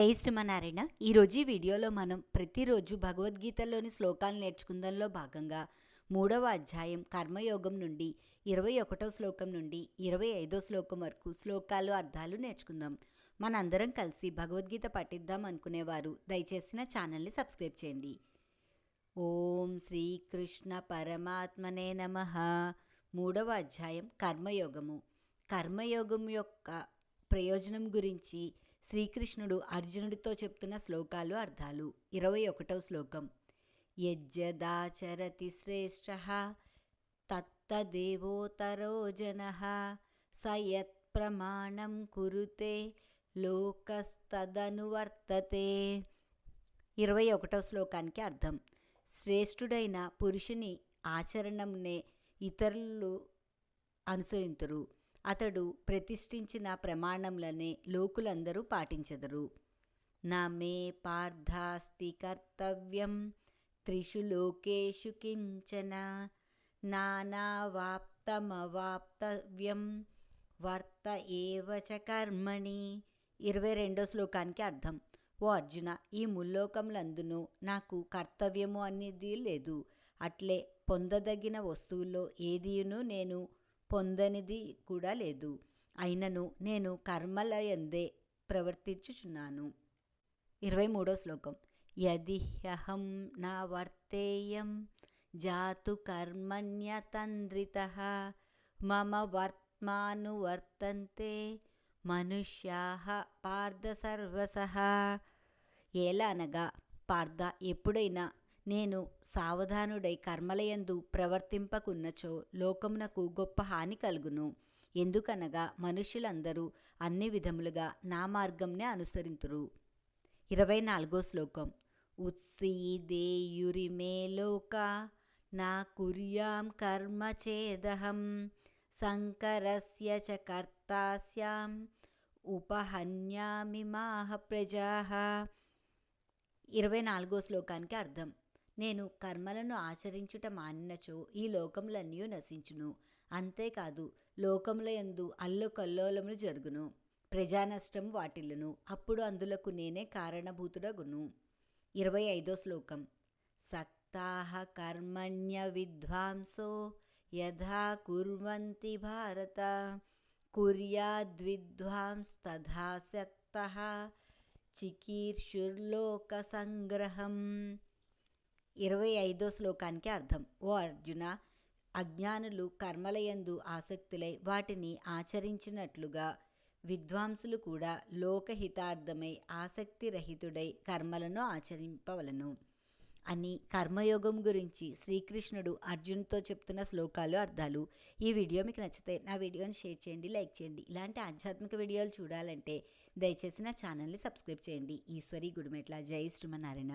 శ్రీమన్నారాయణ. ఈరోజు ఈ వీడియోలో మనం ప్రతిరోజు భగవద్గీతలోని శ్లోకాలు నేర్చుకుందంలో భాగంగా 3వ అధ్యాయం కర్మయోగం నుండి 21వ శ్లోకం నుండి 25వ శ్లోకం వరకు శ్లోకాలు అర్థాలు నేర్చుకుందాం. మనందరం కలిసి భగవద్గీత పఠిద్దాం అనుకునేవారు దయచేసి నా ఛానల్ని సబ్స్క్రైబ్ చేయండి. ఓం శ్రీకృష్ణ పరమాత్మనే నమః. 3వ అధ్యాయం కర్మయోగము. కర్మయోగం యొక్క ప్రయోజనం గురించి శ్రీకృష్ణుడు అర్జునుడితో చెప్తున్న శ్లోకాలు అర్థాలు. 21వ శ్లోకం. యజ్జదాచరతి శ్రేష్ఠః తత్తదేవోతరో జనః సయత్ ప్రమాణం కురుతే లోకస్తదనువర్తతే. 21వ శ్లోకానికి అర్థం. శ్రేష్ఠుడైన పురుషుని ఆచరణంనే ఇతరులు అనుసరింతురు. అతడు ప్రతిష్ఠించిన ప్రమాణములనే లోకులందరూ పాటించెదరు. నా మే పార్థాస్తి కర్తవ్యం త్రిషు లోకేషు కించన నానావాప్తమవాప్తవ్యం వర్త ఏవ చ కర్మణి. 22వ శ్లోకానికి అర్థం. ఓ అర్జున, ఈ ముల్లోకములందునూ నాకు కర్తవ్యము అనేది లేదు. అట్లే పొందదగిన వస్తువుల్లో ఏదియును నేను పొందనిది కూడా లేదు. అయినను నేను కర్మల యందే ప్రవర్తించుచున్నాను. 23వ శ్లోకం. యది హ్యహం నా వర్తేయం జాతు కర్మణ్యతంద్రితః మమ వర్త్మానువర్తంతే మనుష్యాః పార్థ సర్వసః. ఎలా అనగా, పార్థ, ఎప్పుడైనా నేను సావధానుడై కర్మలయందు ప్రవర్తింపకున్నచో లోకమునకు గొప్ప హాని కలుగును. ఎందుకనగా మనుష్యులందరూ అన్ని విధములుగా నా మార్గంనే అనుసరింతురు. 24వ శ్లోకం. ఉత్సీదేయురిమే లోకా నా కుర్యాం కర్మ చేదహం సంకరస్య చ కర్తాస్యాం ఉపహన్యామి మాహ ప్రజాః. 24వ శ్లోకానికి అర్థం. నేను కర్మలను ఆచరించుట మానినచో ఈ లోకములన్నీ నశించును. అంతేకాదు, లోకములయందు అల్లుకల్లోలములు జరుగును, ప్రజానష్టం వాటిల్లును. అప్పుడు అందులకు నేనే కారణభూతుడగును. 25వ శ్లోకం. సక్తాః కర్మణ్య విద్వాంసో యథా కుర్వంతి భారత కుర్యాద్విద్వాంస్తథా సక్తః చికీర్షుర్లోక సంగ్రహం. 25వ శ్లోకానికి అర్థం. ఓ అర్జున, అజ్ఞానులు కర్మలయందు ఆసక్తులై వాటిని ఆచరించినట్లుగా విద్వాంసులు కూడా లోకహితార్థమై ఆసక్తిరహితుడై కర్మలను ఆచరింపవలను అని కర్మయోగం గురించి శ్రీకృష్ణుడు అర్జునుతో చెప్తున్న శ్లోకాలు అర్థాలు. ఈ వీడియో మీకు నచ్చితే నా వీడియోని షేర్ చేయండి, లైక్ చేయండి. ఇలాంటి ఆధ్యాత్మిక వీడియోలు చూడాలంటే దయచేసి నా ఛానల్ని సబ్స్క్రైబ్ చేయండి. ఈశ్వరి గుడిమెట్ల. జై శ్రీమన్నారాయణ.